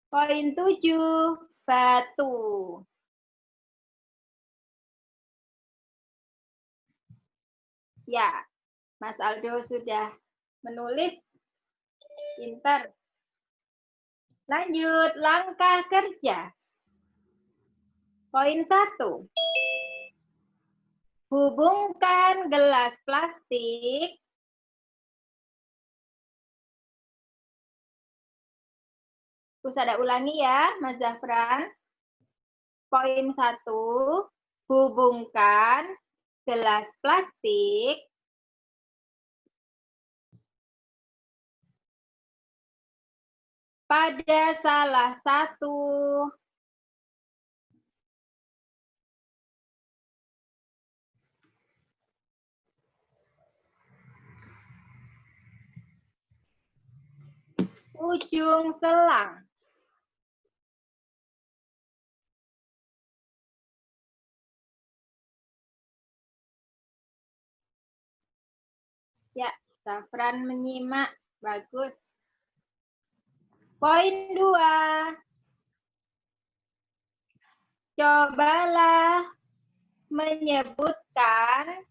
Poin 7, batu. Ya, Mas Aldo sudah menulis. Pintar. Lanjut, langkah kerja. Poin 1. Hubungkan gelas plastik Usada ulangi ya, Mas Zafran. Poin 1. Hubungkan gelas plastik pada salah satu ujung selang. Ya, Zafran menyimak. Bagus. Poin 2. Cobalah menyebutkan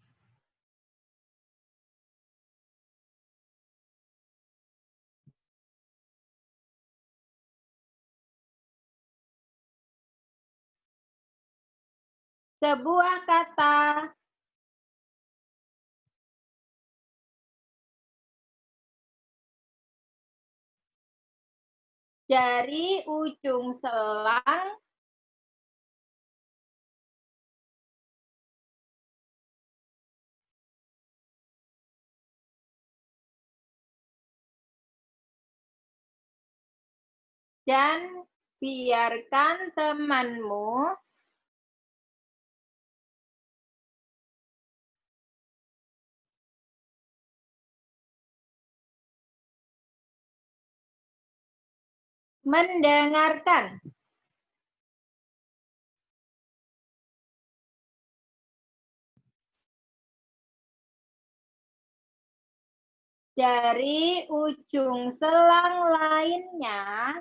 sebuah kata dari ujung selang dan biarkan temanmu mendengarkan. Dari ujung selang lainnya,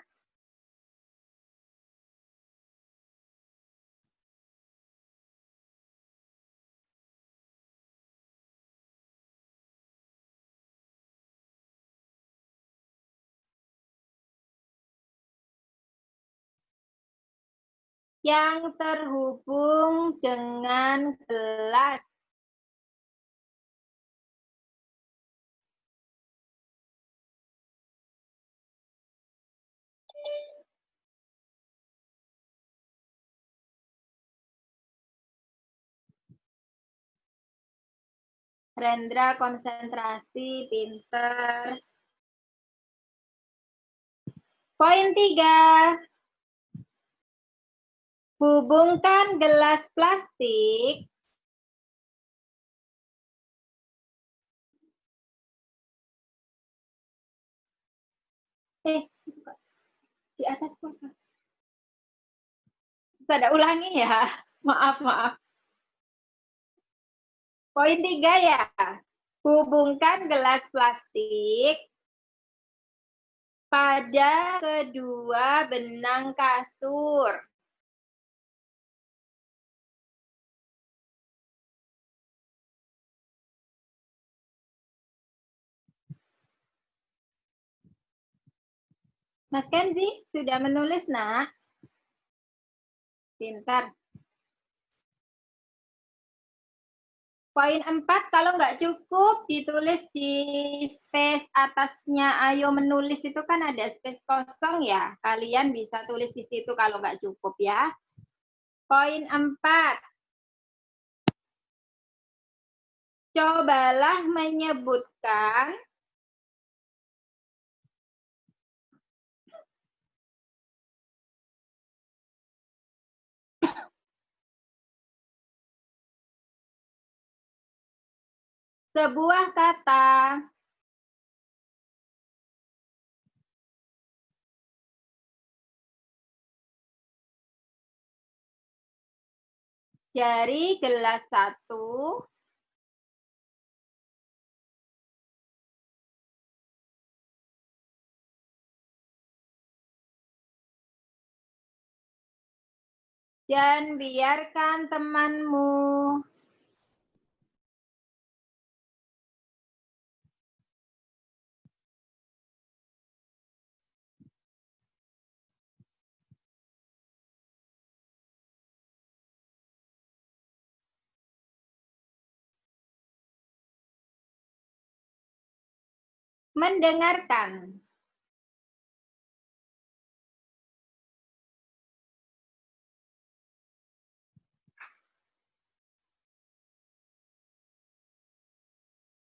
yang terhubung dengan gelas. Rendra konsentrasi, pinter. Poin 3. Hubungkan gelas plastik di atas kulkas. Saya ulangi ya. Maaf, maaf. Poin 3 ya. Hubungkan gelas plastik pada kedua benang kasur. Mas Kenzi, sudah menulis, nak? Pintar. Poin 4, kalau nggak cukup, ditulis di space atasnya ayo menulis itu kan ada space kosong ya. Kalian bisa tulis di situ kalau nggak cukup ya. Poin 4. Cobalah menyebutkan sebuah kata dari gelas 1 Dan biarkan temanmu mendengarkan.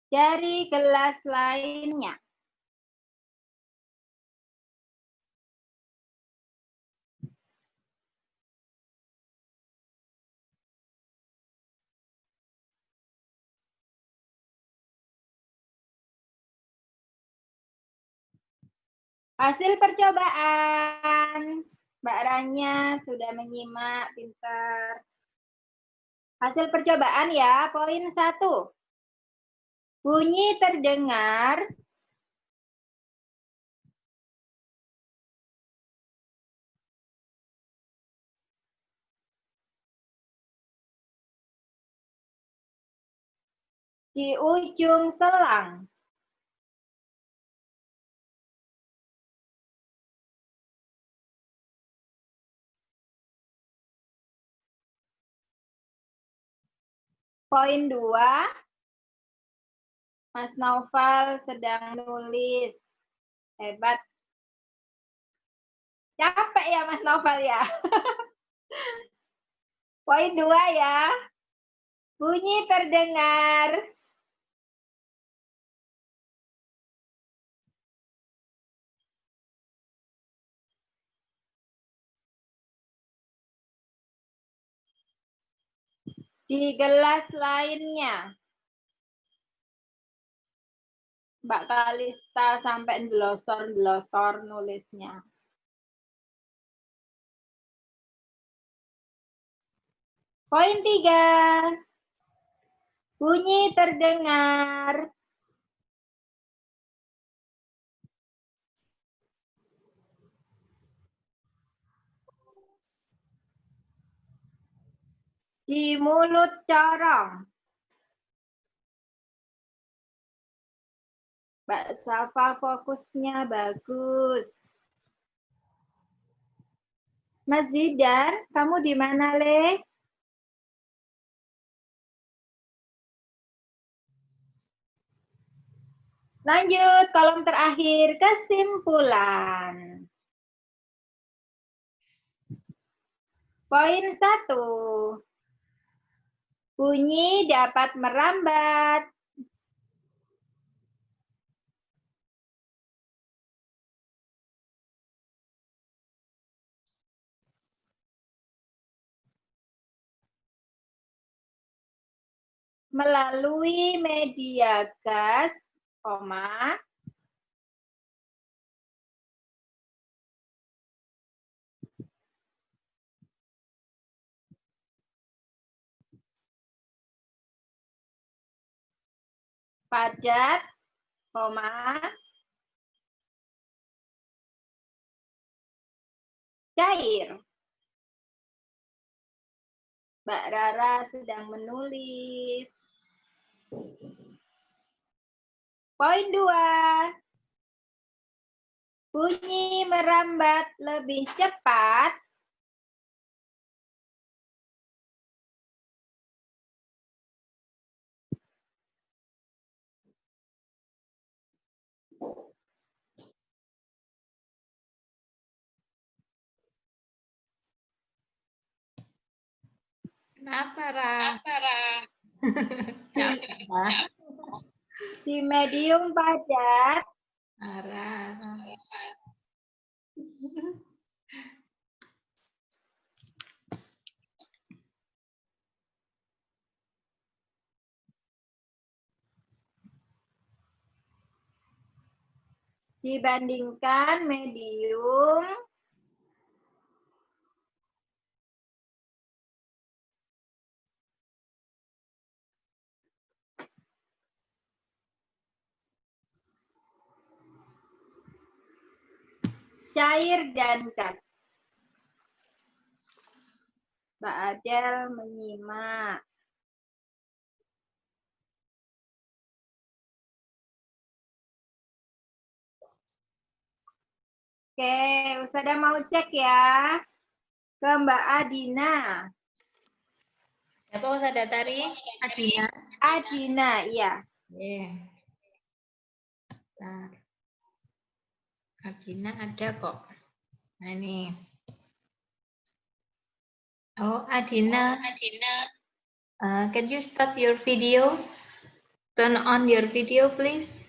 Dari kelas lainnya. Hasil percobaan. Mbak Ranya sudah menyimak, pintar. Hasil percobaan ya, poin 1. Bunyi terdengar di ujung selang. Poin 2. Mas Naufal sedang nulis. Hebat. Capek ya Mas Naufal ya. Poin 2 ya. Bunyi terdengar di gelas lainnya. Mbak Kalista sampai ndelosor-ndelosor nulisnya. Poin 3. Bunyi terdengar di mulut corong. Mbak Safa fokusnya bagus. Mas Zidan, kamu di mana, Le? Lanjut, kolom terakhir, kesimpulan. Poin 1. Bunyi dapat merambat. Melalui media gas, padat, cair. Mbak Rara sedang menulis. Poin 2. Bunyi merambat lebih cepat Kenapa, Ra? Capek, di medium padat Ra. dibandingkan medium cair dan gas. Mbak Adel menyimak. Oke, Ustazah mau cek ya ke Mbak Adina. Siapa Ustazah Tari? Adina. Adina, iya. Nah, Adina ada kok. Nah, ini. Oh, Adina. Can you start your video? Turn on your video, please.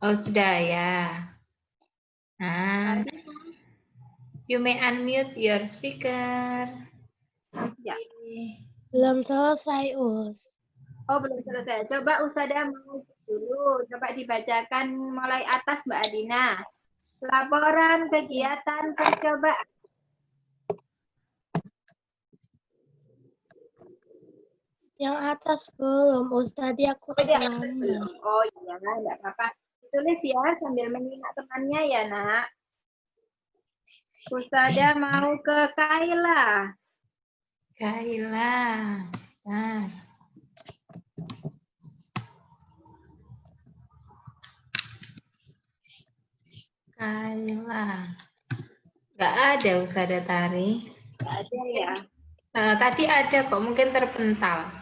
Oh, sudah ya. Nah, you may unmute your speaker. Ya. Belum selesai, Us. Oh, belum selesai. Coba Ustazah mau dulu. Coba dibacakan mulai atas Mbak Adina. Laporan kegiatan percobaan. Yang atas belum, Us. Tadi aku terlambat. Oh iya, enggak apa-apa. Tulis ya sambil menyimak temannya ya, Nak. Ustazah mau ke Kaila. Kaila. Nah. Kaila. Nggak ada Ustazah Tari. Nggak ada ya? Tadi ada kok, mungkin terpental.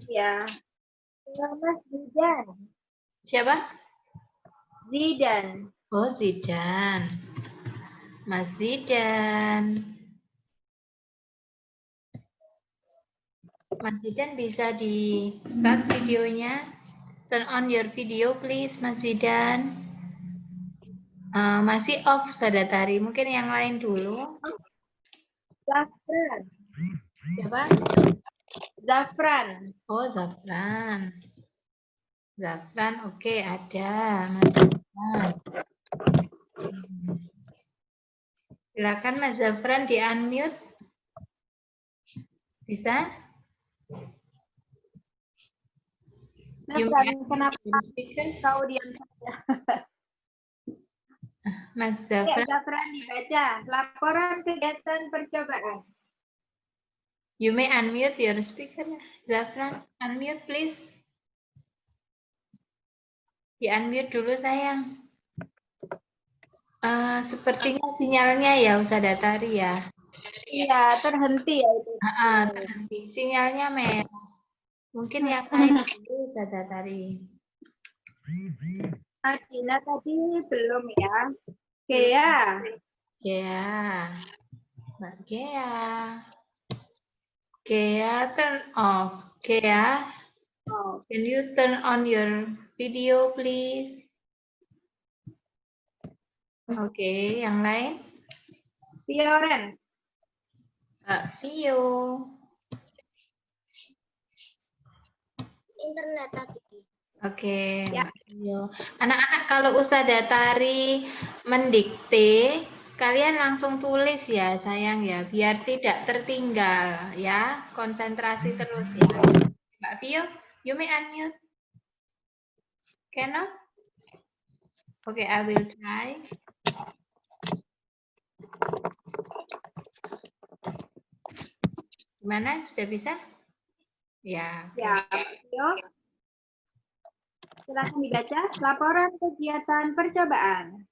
Iya. Mas Zidan. Siapa? Zidan. Oh, Zidan. Mas Zidan. Mas Zidan bisa di start videonya. Turn on your video please, Mas Zidan. Masih off, Ustazah Tari. Mungkin yang lain dulu. Zafran. Siapa? Zafran. Oh, Zafran. Zafran, oke, ada. Mas Zafran. Silakan Mas Zafran di unmute. Bisa? Zafran, kenapa Speaker. kau diam saja? Mas Ya, Zafran. Zafran dibaca. Laporan kegiatan percobaan. You may unmute your speaker, Zafran. Unmute, please. Di-unmute dulu, sayang. Sepertinya sinyalnya ya, Ustazah Tari ya. Iya, terhenti ya itu. Terhenti. Sinyalnya merah. Mungkin yang lain dulu, Ustazah Tari. Adina tadi belum ya. Gea. Gea. Mbak Gea. Gea, turn off. Gea, Oh. can you turn on your video, please? Oke, yang lain? Fioren. Vio. Internet tadi. Oke, Ya. Vio. Anak-anak kalau Ustazah Tari mendikte, kalian langsung tulis ya, sayang ya, biar tidak tertinggal ya. Konsentrasi terus ya. Mbak Vio, you may unmute. Cannot? Oke, I will try. Gimana? Sudah bisa? Ya. Ya, Fio. Silakan dibaca. Laporan kegiatan percobaan.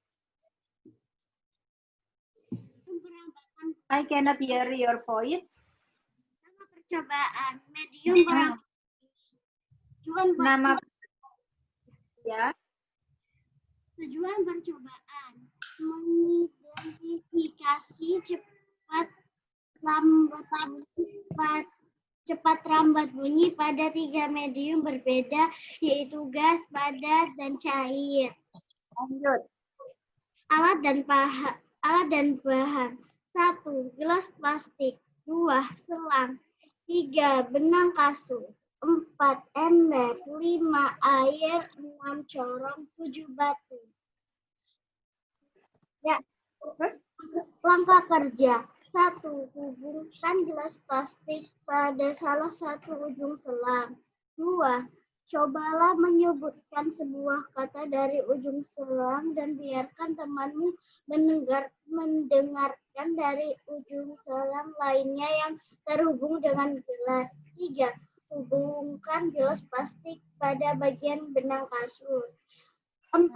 I cannot hear your voice. Percobaan medium Nama ya. tujuan percobaan mengidentifikasi cepat rambat bunyi pada 3 medium berbeda, yaitu gas, padat, dan cair. Lanjut. Alat dan bahan. 1. Gelas plastik. 2. Selang. 3. Benang kasur. 4. Ember. 5. Air. 6. Corong. 7. batu. Ya. Terus? Langkah kerja. 1. Hubungkan gelas plastik pada salah satu ujung selang. 2. Cobalah menyebutkan sebuah kata dari ujung selang dan biarkan temanmu mendengarkan dari ujung selang lainnya yang terhubung dengan gelas. 3. Hubungkan gelas plastik pada bagian benang kasur. 4.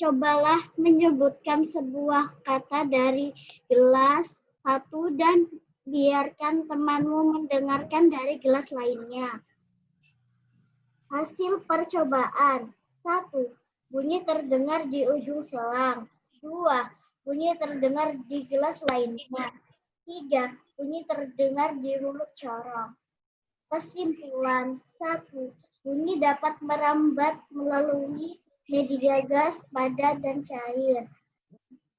Cobalah menyebutkan sebuah kata dari gelas satu dan biarkan temanmu mendengarkan dari gelas lainnya. Hasil percobaan. 1. Bunyi terdengar di ujung selang. 2. Bunyi terdengar di gelas lainnya. 3. Bunyi terdengar di mulut corong. Kesimpulan. 1. Bunyi dapat merambat melalui media gas, padat, dan cair.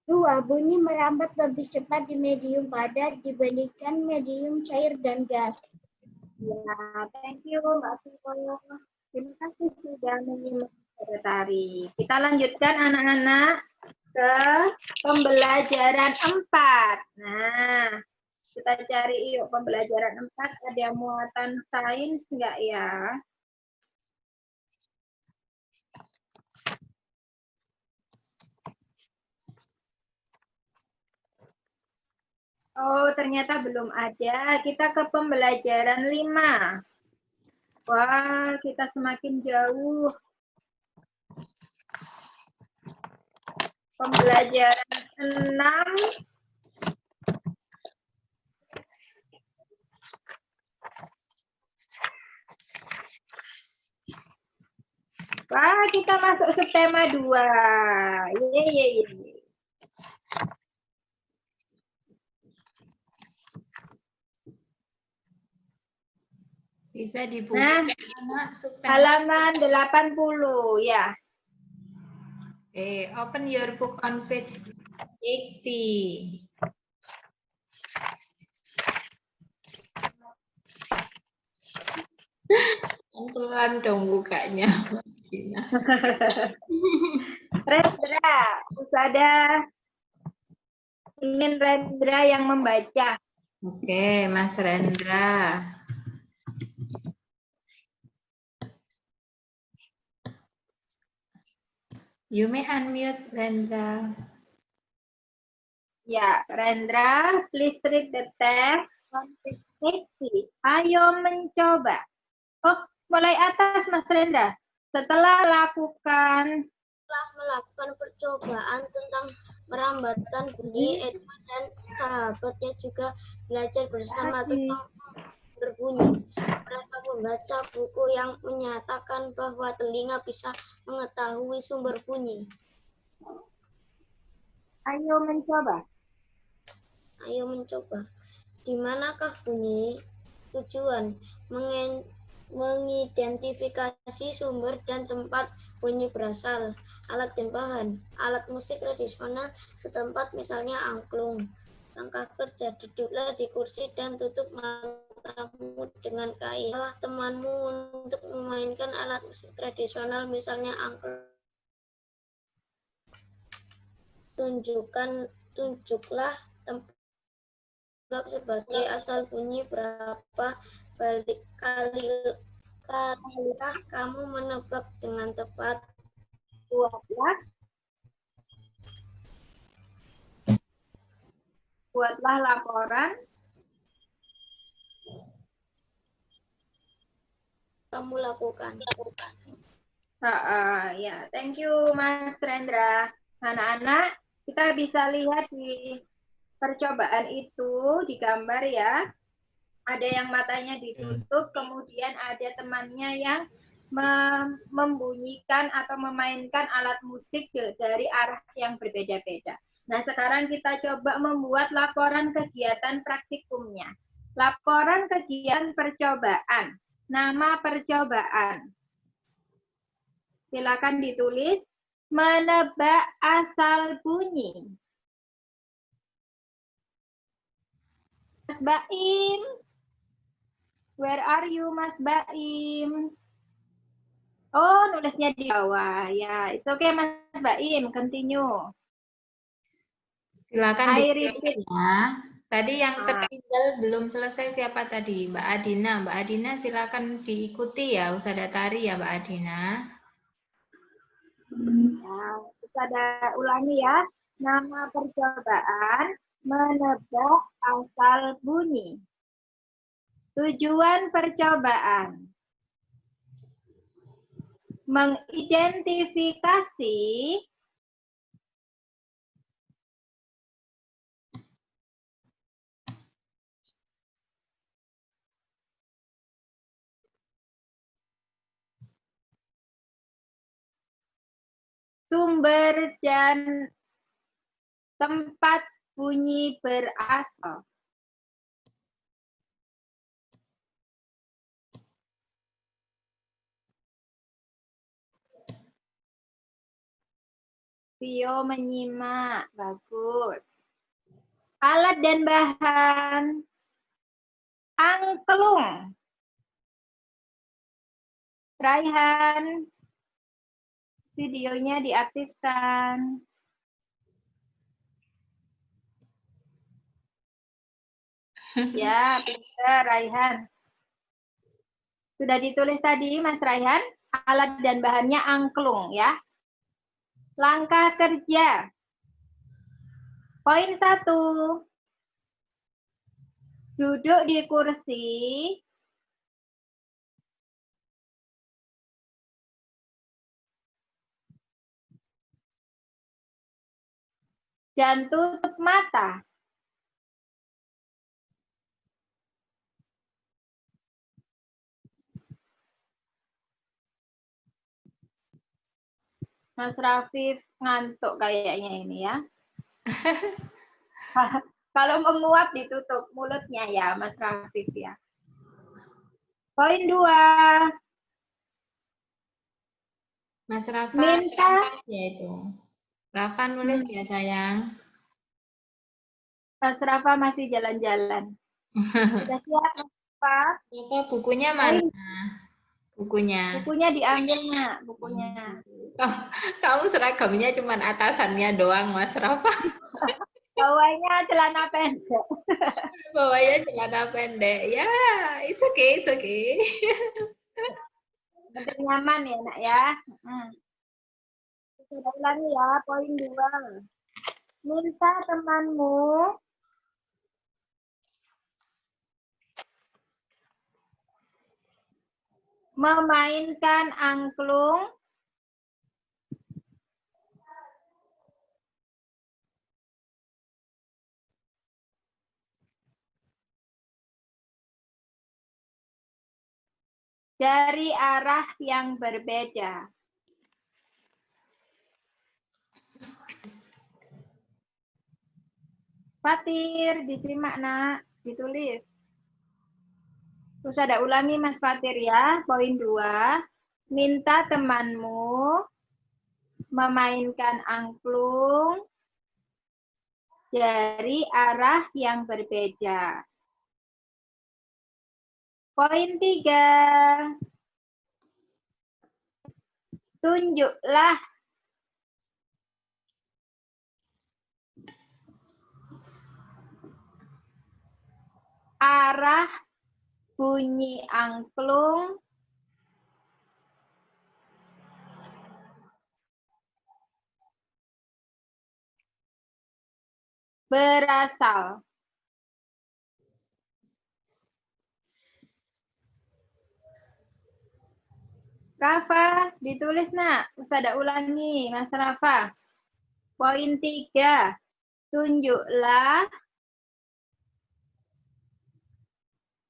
2. Bunyi merambat lebih cepat di medium padat dibandingkan medium cair dan gas. Ya, thank you Mbak Viko. Terima kasih sudah menyimak Ustazah Tari. Kita lanjutkan anak-anak ke pembelajaran 4. Nah, kita cari yuk pembelajaran 4. Ada muatan sains enggak ya? Oh, ternyata belum ada. Kita ke pembelajaran 5. Wah, kita semakin jauh. Pembelajaran 6. Wah, kita masuk subtema 2. Yeay. Bisa dibuka Nah, halaman 80 ya. Open your book on page 80. Pelan dong bukanya. Rendra, Ustazah ingin Rendra yang membaca. Oke, Mas Rendra. You may unmute, Rendra. Ya, Rendra, please read the text on page 80. Ayo mencoba. Oh, mulai atas Mas Rendra. Setelah melakukan percobaan tentang merambatkan bunyi, Edward dan sahabatnya juga belajar bersama tentang berbunyi. Mereka membaca buku yang menyatakan bahwa telinga bisa mengetahui sumber bunyi. Ayo mencoba. Ayo mencoba. Di manakah bunyi? Tujuan mengidentifikasi sumber dan tempat bunyi berasal, alat dan bahan. Alat musik tradisional setempat misalnya angklung. Langkah kerja, duduklah di kursi dan tutup matamu dengan kain. Salah temanmu untuk memainkan alat musik tradisional misalnya angklung. Tunjuklah tempat sebagai asal bunyi. Berapa kalikah kamu menebak dengan tepat? Buatlah laporan. Kamu lakukan. Ya, thank you Mas Rendra. Anak-anak, kita bisa lihat di percobaan itu di gambar ya. Ada yang matanya ditutup, kemudian ada temannya yang membunyikan atau memainkan alat musik dari arah yang berbeda-beda. Nah, sekarang kita coba membuat laporan kegiatan praktikumnya. Laporan kegiatan percobaan. Nama percobaan. Silakan ditulis. Menebak asal bunyi. Mas Baim. Where are you, Mas Baim? Oh, nulisnya di bawah. Ya, it's okay, Mas Baim. Continue. Silakan I repeat. ya. Tadi yang Nah, tertinggal belum selesai siapa tadi? Mbak Adina. Mbak Adina silakan diikuti ya Usada Tari ya Mbak Adina. nah, bisa ada ulangi ya. Nama percobaan menebak asal bunyi. Tujuan percobaan mengidentifikasi sumber dan tempat bunyi berasal. Vio menyimak, bagus. Alat dan bahan. Angklung. Raihan. Videonya diaktifkan. Ya, pintar Raihan. Sudah ditulis tadi Mas Raihan? Alat dan bahannya angklung ya. Langkah kerja. Poin 1. Duduk di kursi. Dan tutup mata. Mas Rafif ngantuk kayaknya ini ya. Kalau menguap ditutup mulutnya ya Mas Rafif ya. Poin 2. Mas Rafa Minta. ya itu. Rafa nulis ya sayang. Mas Rafa masih jalan-jalan. Sudah siap Pak? Rafa bukunya mana? Bukunya. Bukunya diambil Nak, bukunya. Kamu seragamnya cuma atasannya doang Mas Rafa. Bawahnya celana pendek. Bawahnya celana pendek. Ya, it's okay, it's okay. Penting nyaman ya Nak ya. Kita ulangi ya, poin 2. Minta temanmu memainkan angklung dari arah yang berbeda. Fatir, disimak Nak, ditulis. Terus ada ulangi Mas Fatir ya, poin 2. Minta temanmu memainkan angklung dari arah yang berbeda. Poin 3. Tunjuklah arah bunyi angklung berasal. Rafa, ditulis Nak. Usada ulangi, Mas Rafa. Poin 3. Tunjuklah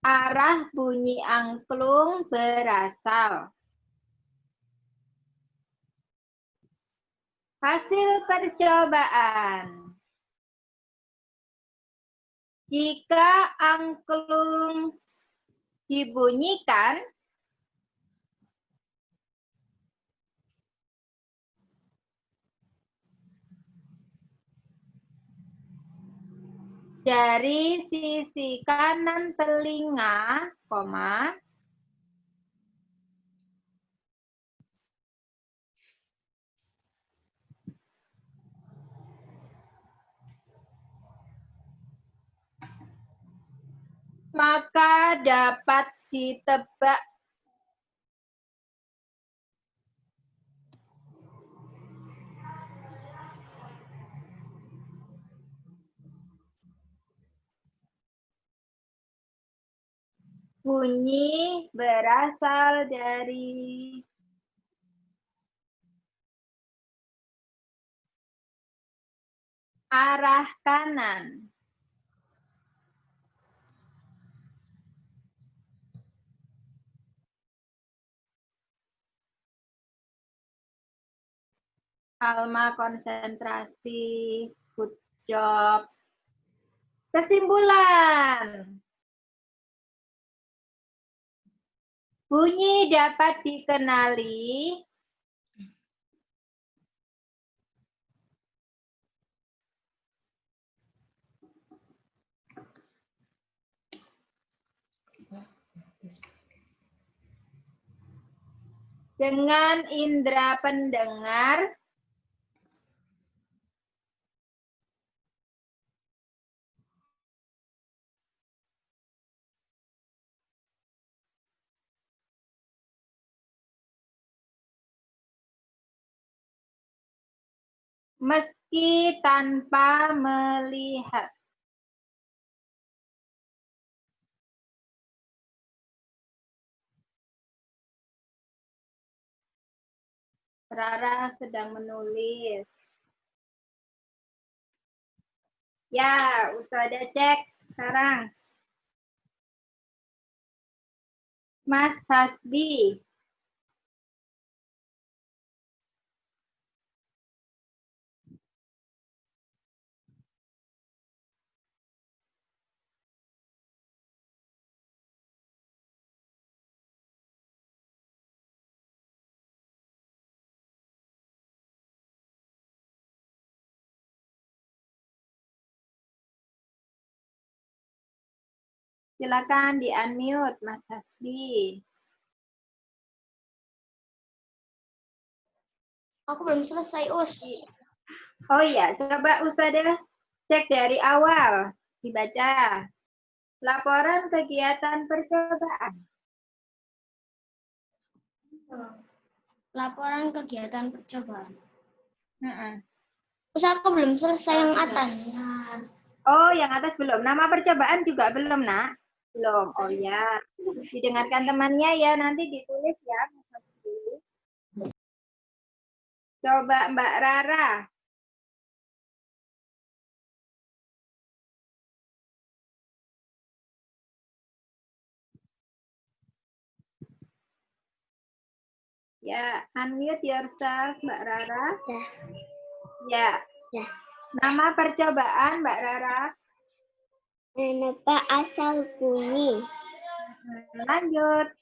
arah bunyi angklung berasal. Hasil percobaan. Jika angklung dibunyikan dari sisi kanan telinga, koma, Maka dapat ditebak. Bunyi berasal dari arah kanan. Alma konsentrasi. Good job. Kesimpulan. Bunyi dapat dikenali dengan indera pendengar, meski tanpa melihat. Rara sedang menulis. Ya, Ustazah cek sekarang. Mas Hasbi. Silakan di-unmute, Mas Hasbi. Aku belum selesai, Us. Oh iya, coba Ustazah cek dari awal. Dibaca. Laporan kegiatan percobaan. Laporan kegiatan percobaan. Heeh. Us, aku belum selesai yang atas. Oh, yang atas belum. Nama percobaan juga belum, Nak? Belum. Oh ya. Didengarkan temannya ya, nanti ditulis ya. Coba Mbak Rara. Ya, unmute yourself, Mbak Rara. Ya. Ya. Nama percobaan, Mbak Rara. Menebak asal bunyi. Lanjut.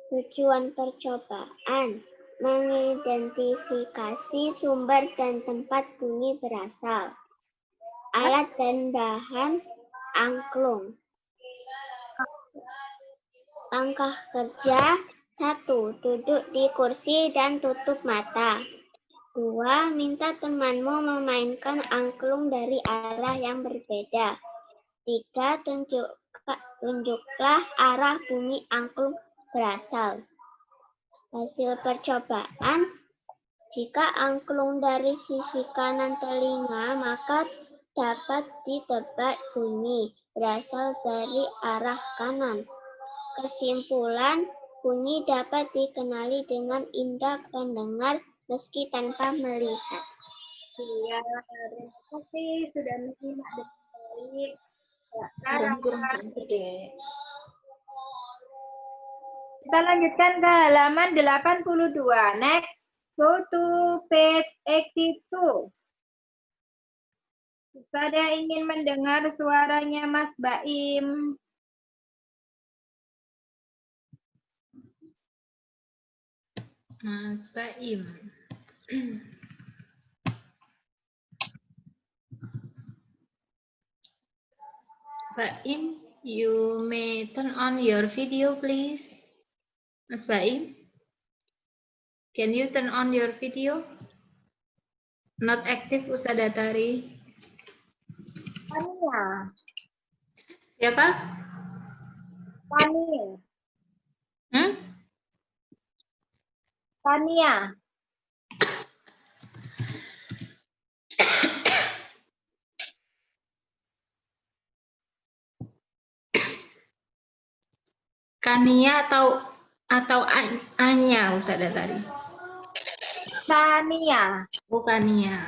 Tujuan percobaan. Mengidentifikasi sumber dan tempat bunyi berasal. Alat dan bahan angklung. Langkah kerja 1. Duduk di kursi dan tutup mata. 2. Minta temanmu memainkan angklung dari arah yang berbeda. 3. Tunjuklah arah bunyi angklung berasal. Hasil percobaan, jika angklung dari sisi kanan telinga, maka dapat ditebak bunyi berasal dari arah kanan. Kesimpulan, bunyi dapat dikenali dengan indera pendengar meski tanpa melihat. Iya, terima kasih sudah menyimak dengan baik. Kita lanjutkan ke halaman 82. Next, go to page 82. Saya ingin mendengar suaranya Mas Baim. Mas Baim. Baim, you may turn on your video, please. Mas Baim, can you turn on your video? Not active, Ustazah Tari. Ania. Siapa? Tania. Hmm? Tania. Kania atau Anya Ustazah tadi? Tania. Bukan Nia.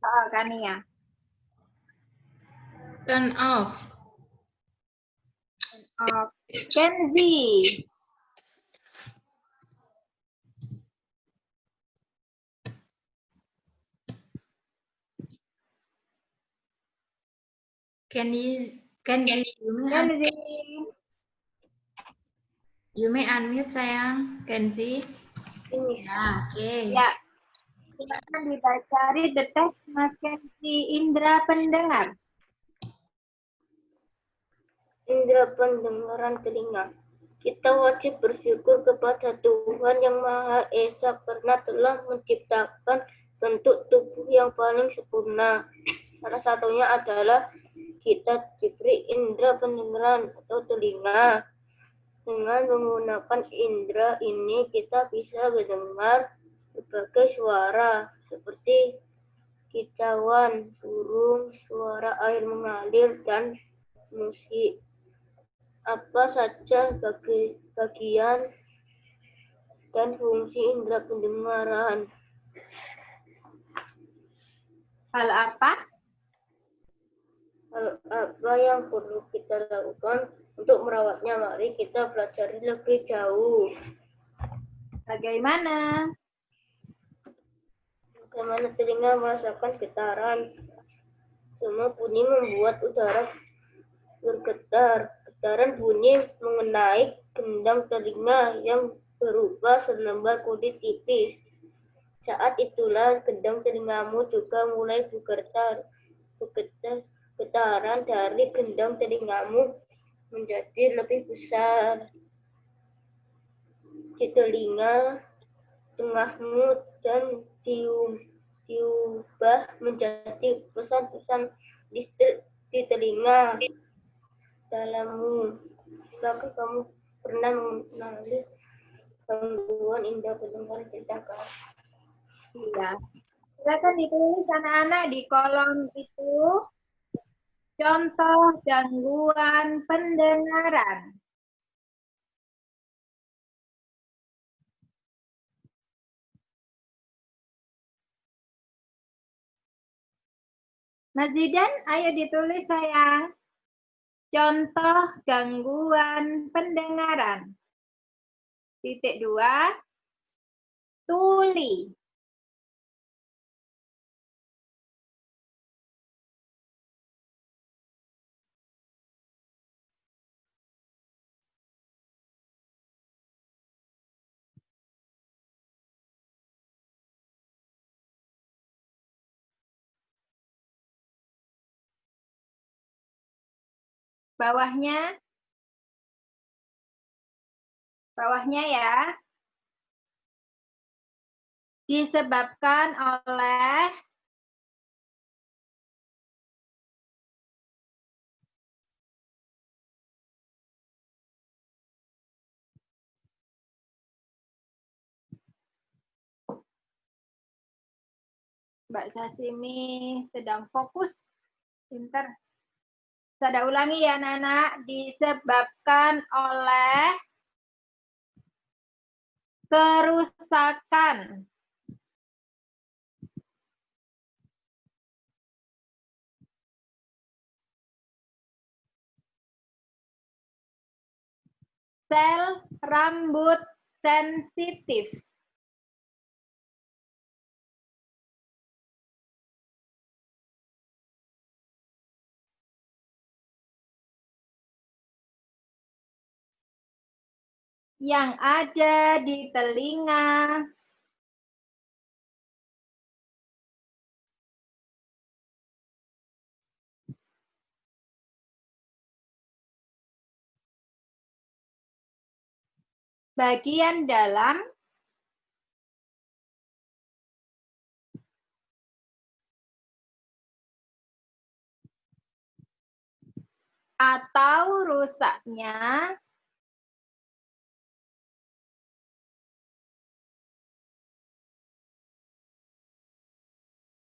Oh, Kania. Turn off. Kenzi. Kenzi, Kenzi. you may unmute sayang. Kenzi. Ini Ya, oke. Ya. Silakan dibaca. Read the text, Mas Kenzi. Indra pendengar. indera pendengaran telinga. Kita wajib bersyukur kepada Tuhan Yang Maha Esa karena telah menciptakan bentuk tubuh yang paling sempurna. Salah satunya adalah kita diberi indera pendengaran atau telinga. Dengan menggunakan indera ini kita bisa mendengar berbagai suara seperti kicauan burung, suara air mengalir, dan musik. Apa saja bagian dan fungsi indera pendengaran? Hal apa? Hal apa yang perlu kita lakukan untuk merawatnya? Mari kita pelajari lebih jauh. Bagaimana? Bagaimana telinga merasakan getaran? Semua bunyi membuat udara bergetar. Getaran bunyi mengenai gendang telinga yang berupa selembar kulit tipis. Saat itulah gendang telingamu juga mulai bergetar. Getaran dari gendang telingamu menjadi lebih besar di telinga tengahmu dan diubah menjadi pesan-pesan listrik di telinga dalammu. Apakah kamu pernah mengenali gangguan indera pendengaran tindakan? Iya. Silakan ditulis anak-anak di kolom itu. Contoh gangguan pendengaran. Mas Zidan, ayo ditulis sayang. Contoh gangguan pendengaran. Titik 2. Tuli. Bawahnya. Bawahnya ya. Disebabkan oleh Mbak Sasimi sedang fokus. Pinter. Saya ulangi ya anak-anak. Disebabkan oleh kerusakan sel rambut sensitif. Yang ada di telinga. Bagian dalam atau rusaknya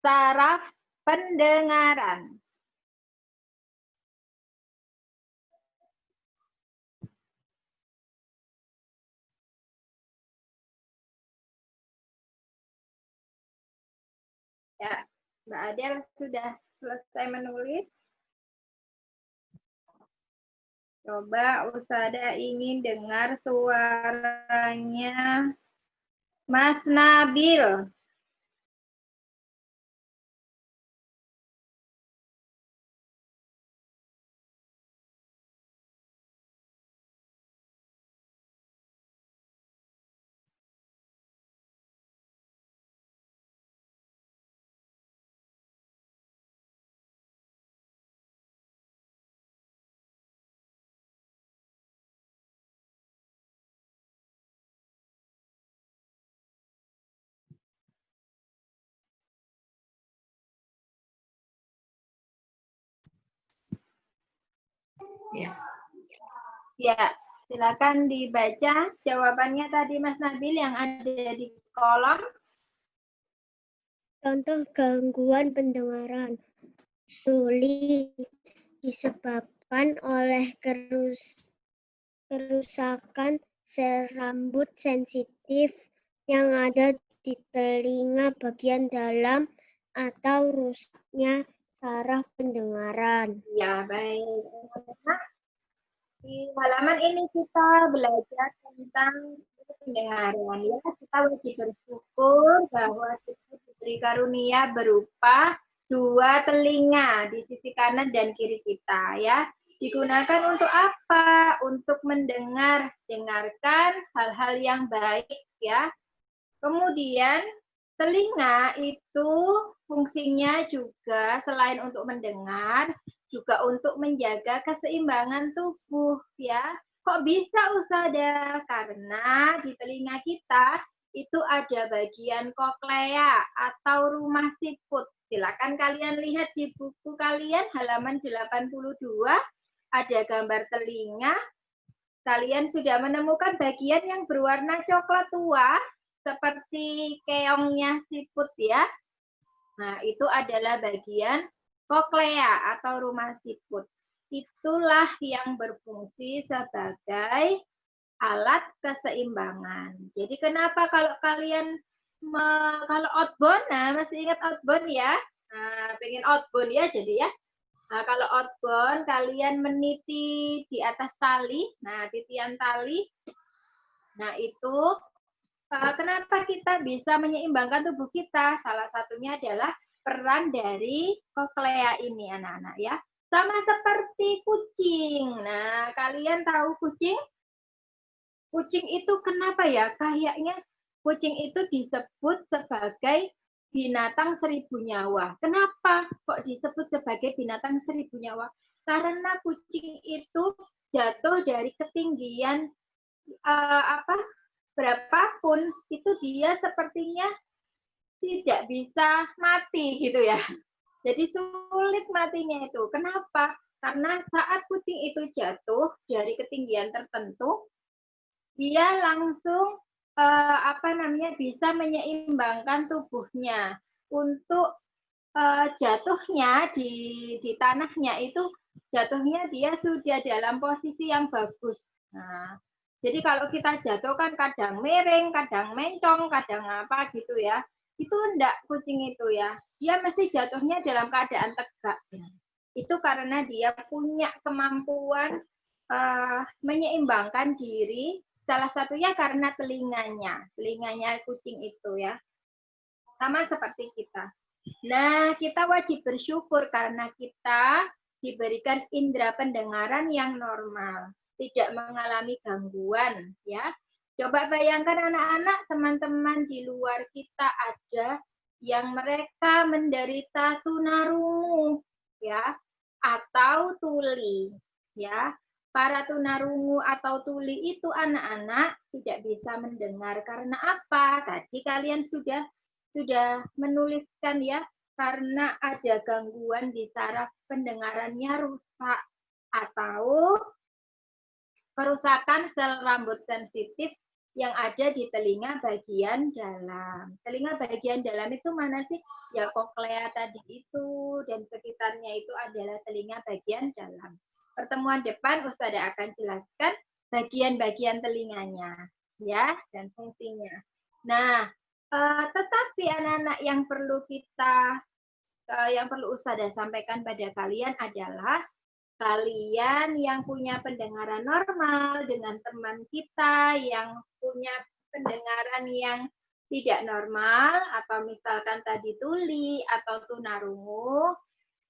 saraf pendengaran. Ya, Mbak Adel sudah selesai menulis. Coba Usada ingin dengar suaranya Mas Nabil. Ya. Ya, silakan dibaca jawabannya tadi Mas Nabil yang ada di kolom. Contoh gangguan pendengaran. Tuli disebabkan oleh kerusakan sel rambut sensitif yang ada di telinga bagian dalam atau rusaknya saraf pendengaran. Ya, baik. Nah, di halaman ini kita belajar tentang pendengaran. Ya, kita wajib bersyukur bahwa kita diberi karunia berupa dua telinga di sisi kanan dan kiri kita. Ya, digunakan untuk apa? Untuk dengarkan hal-hal yang baik. Ya, kemudian telinga itu fungsinya juga selain untuk mendengar, juga untuk menjaga keseimbangan tubuh ya. Kok bisa Usada? Karena di telinga kita itu ada bagian koklea atau rumah siput. Silakan kalian lihat di buku kalian halaman 82 ada gambar telinga. Kalian sudah menemukan bagian yang berwarna coklat tua seperti keongnya siput ya. Nah, itu adalah bagian koklea atau rumah siput. Itulah yang berfungsi sebagai alat keseimbangan. Jadi kenapa kalau kalian kalau outbound, nah masih ingat outbound ya? Nah, pengen outbound ya jadi ya. Nah, kalau outbound kalian meniti di atas tali, nah titian tali. Nah, itu kenapa kita bisa menyeimbangkan tubuh kita? Salah satunya adalah peran dari koklea ini anak-anak ya. Sama seperti kucing. Nah, kalian tahu kucing? Kucing itu kenapa ya? Kayaknya kucing itu disebut sebagai binatang seribu nyawa. Kenapa kok disebut sebagai binatang seribu nyawa? Karena kucing itu jatuh dari ketinggian berapapun itu dia sepertinya tidak bisa mati gitu ya. Jadi sulit matinya itu. Kenapa? Karena saat kucing itu jatuh dari ketinggian tertentu, dia langsung bisa menyeimbangkan tubuhnya untuk jatuhnya di tanahnya itu jatuhnya dia sudah dalam posisi yang bagus. Nah, jadi kalau kita jatuh kan kadang miring, kadang mencong, kadang apa gitu ya. Itu enggak kucing itu ya. Dia mesti jatuhnya dalam keadaan tegak. Itu karena dia punya kemampuan menyeimbangkan diri. Salah satunya karena telinganya kucing itu ya. Sama seperti kita. Nah, kita wajib bersyukur karena kita diberikan indera pendengaran yang normal, tidak mengalami gangguan, ya. Coba bayangkan anak-anak, teman-teman di luar kita ada yang mereka menderita tunarungu, ya, atau tuli, ya. Para tunarungu atau tuli itu anak-anak tidak bisa mendengar karena apa? Tadi kalian sudah menuliskan ya, karena ada gangguan di saraf pendengarannya rusak atau kerusakan sel rambut sensitif yang ada di telinga bagian dalam. Telinga bagian dalam itu mana sih? Ya koklea tadi itu dan sekitarnya itu adalah telinga bagian dalam. Pertemuan depan Ustazah akan jelaskan bagian-bagian telinganya ya dan fungsinya. Nah, tetapi anak-anak yang perlu Ustazah sampaikan pada kalian adalah kalian yang punya pendengaran normal dengan teman kita yang punya pendengaran yang tidak normal atau misalkan tadi tuli atau tunarungu,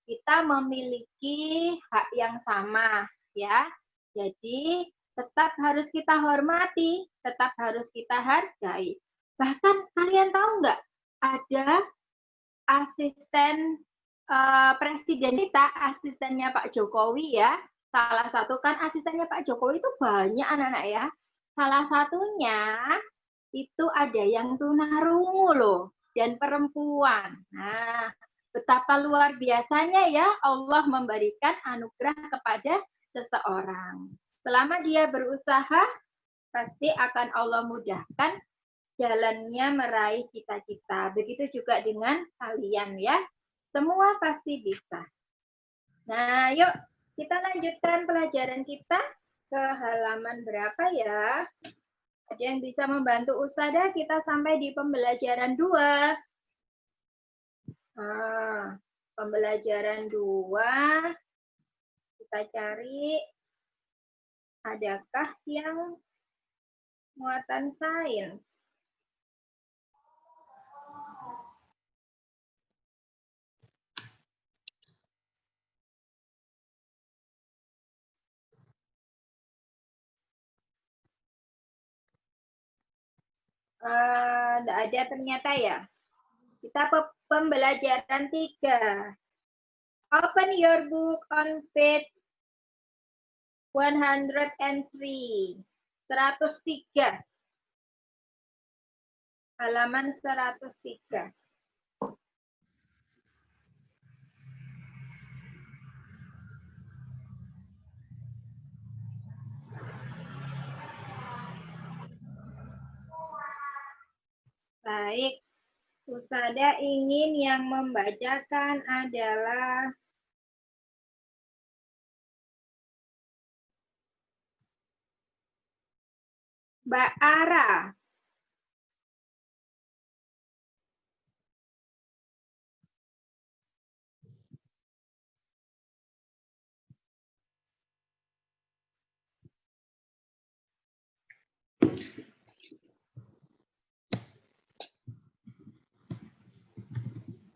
kita memiliki hak yang sama ya. Jadi tetap harus kita hormati, tetap harus kita hargai. Bahkan kalian tahu nggak ada asisten presiden kita, asistennya Pak Jokowi ya. Salah satu kan asistennya Pak Jokowi itu banyak anak-anak ya. Salah satunya itu ada yang tunarungu loh dan perempuan. Nah, betapa luar biasanya ya Allah memberikan anugerah kepada seseorang. Selama dia berusaha, pasti akan Allah mudahkan jalannya meraih cita-cita. Begitu juga dengan kalian ya. Semua pasti bisa. Nah, yuk kita lanjutkan pelajaran kita ke halaman berapa ya? Ada yang bisa membantu Ustazah? Kita sampai di pembelajaran 2. Pembelajaran 2. Kita cari adakah yang muatan sains? Tidak ada ternyata ya. Kita pembelajaran 3. Open your book on page 103. 103. Halaman 103. Baik, Ustazah ingin yang membacakan adalah Mbak Ara.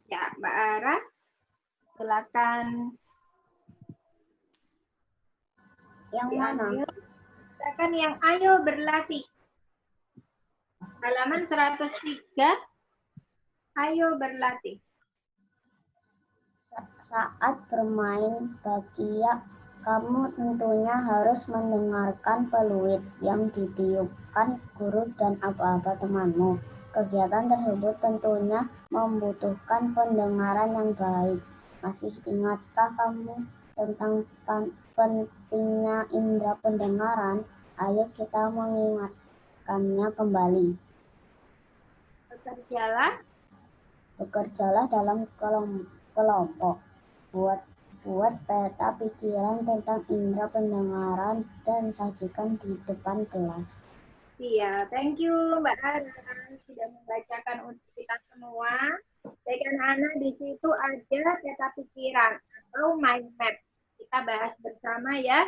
Ya, Mbak Ara, silakan. Yang mana? Silakan yang ayo berlatih. Halaman 103. Ayo berlatih. Saat bermain bakia, kamu tentunya harus mendengarkan peluit yang ditiupkan guru dan apa-apa temanmu. Kegiatan tersebut tentunya membutuhkan pendengaran yang baik. Masih ingatkah kamu tentang pentingnya indera pendengaran? Ayo kita mengingatkannya kembali. Bekerjalah dalam kelompok. Buat peta pikiran tentang indera pendengaran dan sajikan di depan kelas. Iya, thank you Mbak Ara sudah membacakan untuk kita semua. Baik anak-anak, di situ ada peta pikiran atau mind map. Kita bahas bersama ya.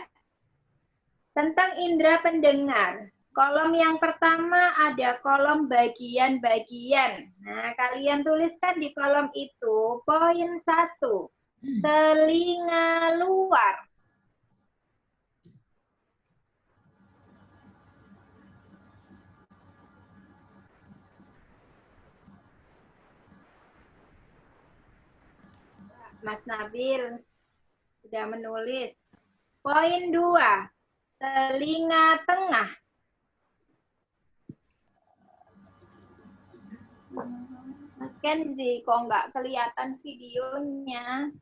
Tentang indera pendengar. Kolom yang pertama ada kolom bagian-bagian. Nah, kalian tuliskan di kolom itu poin 1. Telinga luar. Mas Nabil sudah menulis. Poin 2, telinga tengah. Mas Kenzi, kok nggak kelihatan videonya?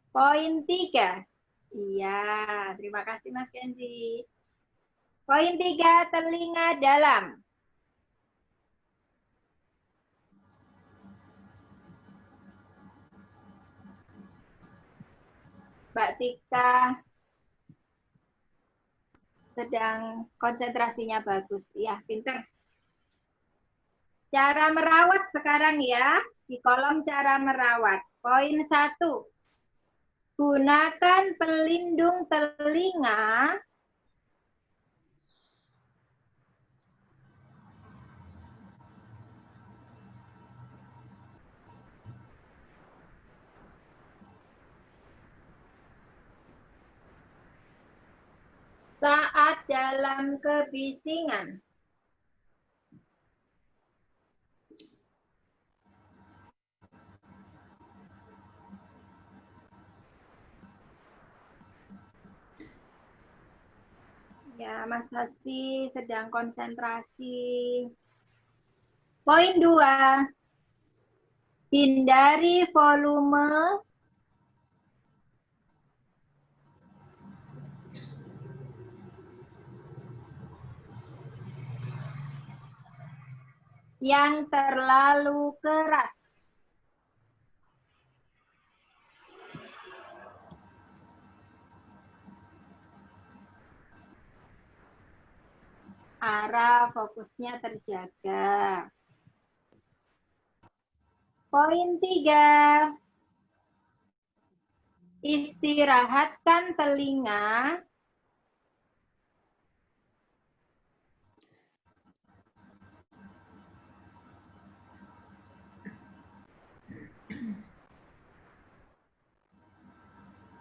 Poin 3. Iya, terima kasih Mas Kenzi. Poin 3, telinga dalam. Mbak Tika sedang konsentrasinya bagus. Iya, pinter. Cara merawat sekarang ya, di kolom cara merawat. Poin 1. Gunakan pelindung telinga saat dalam kebisingan. Ya, Mas Hasti sedang konsentrasi. Poin 2. Hindari volume yang terlalu keras. Arah fokusnya terjaga. Poin 3. Istirahatkan telinga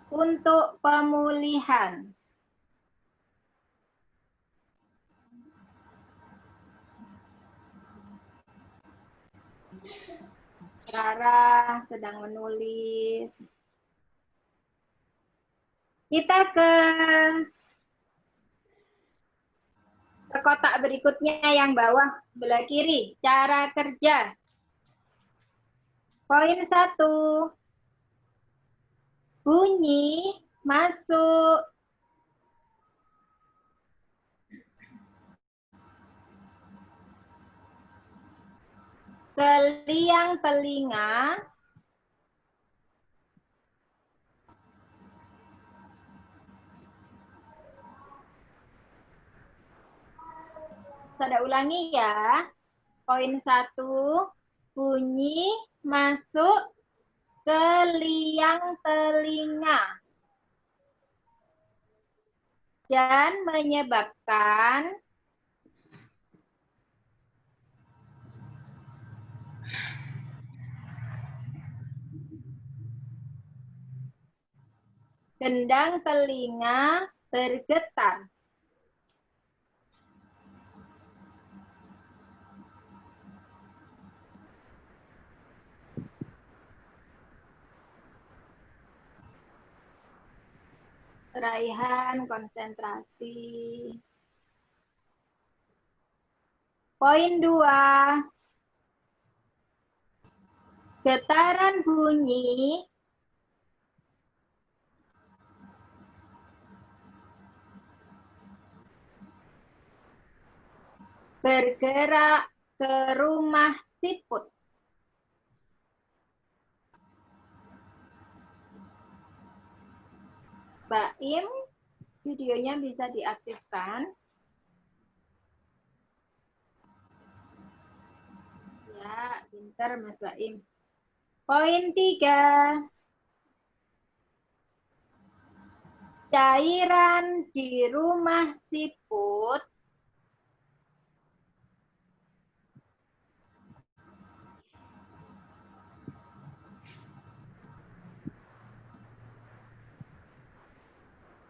untuk pemulihan. Rara sedang menulis. Kita ke kotak berikutnya yang bawah sebelah kiri. Cara kerja. Poin 1. Bunyi masuk ke liang telinga saya ulangi ya. Poin 1, bunyi masuk ke liang telinga dan menyebabkan gendang telinga bergetar. Raihan konsentrasi. Poin 2. Getaran bunyi bergerak ke rumah siput. Mbak Im, videonya bisa diaktifkan. Ya, pintar Mas Baim. Poin 3. Cairan di rumah siput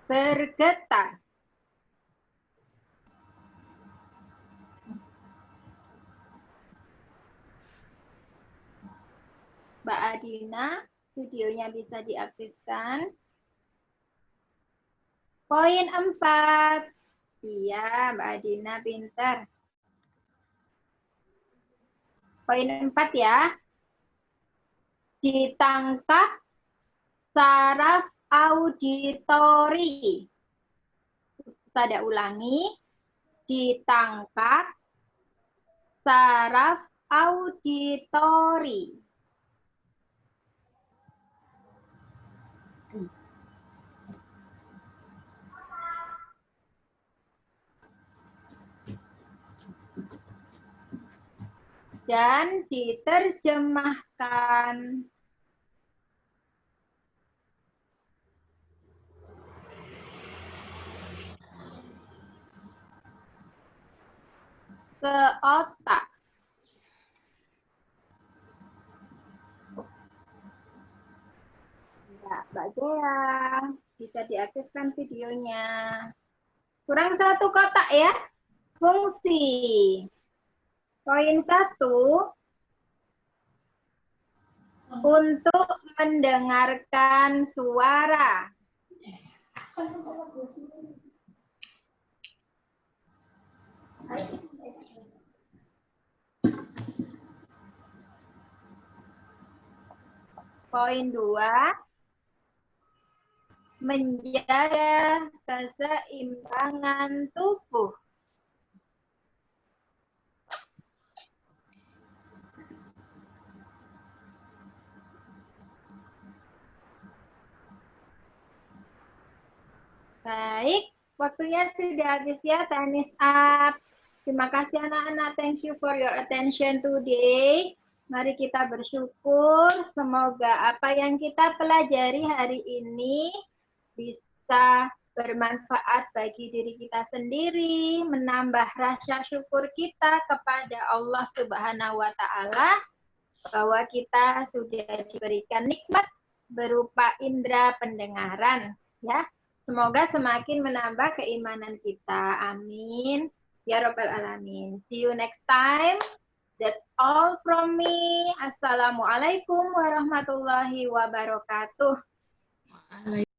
bergetar. Mbak Adina, videonya bisa diaktifkan. Poin 4. Iya, Mbak Adina pintar. Poin 4 ya. Ditangkap Saraf auditori. Pada ulangi. Ditangkap. Saraf auditori. Dan diterjemahkan. Ke otak. Ya, Mbak Gea, bisa diaktifkan videonya. Kurang satu kotak ya. Fungsi. Poin 1. Untuk mendengarkan suara. Poin 2. Menjaga keseimbangan tubuh. Baik, waktunya sudah habis ya, time is up. Terima kasih anak-anak, thank you for your attention today. Mari kita bersyukur, semoga apa yang kita pelajari hari ini bisa bermanfaat bagi diri kita sendiri, menambah rasa syukur kita kepada Allah Subhanahu wa Ta'ala, bahwa kita sudah diberikan nikmat berupa indera pendengaran, ya. Semoga semakin menambah keimanan kita. Amin. Ya Rabbal Alamin. See you next time. That's all from me. Assalamualaikum warahmatullahi wabarakatuh.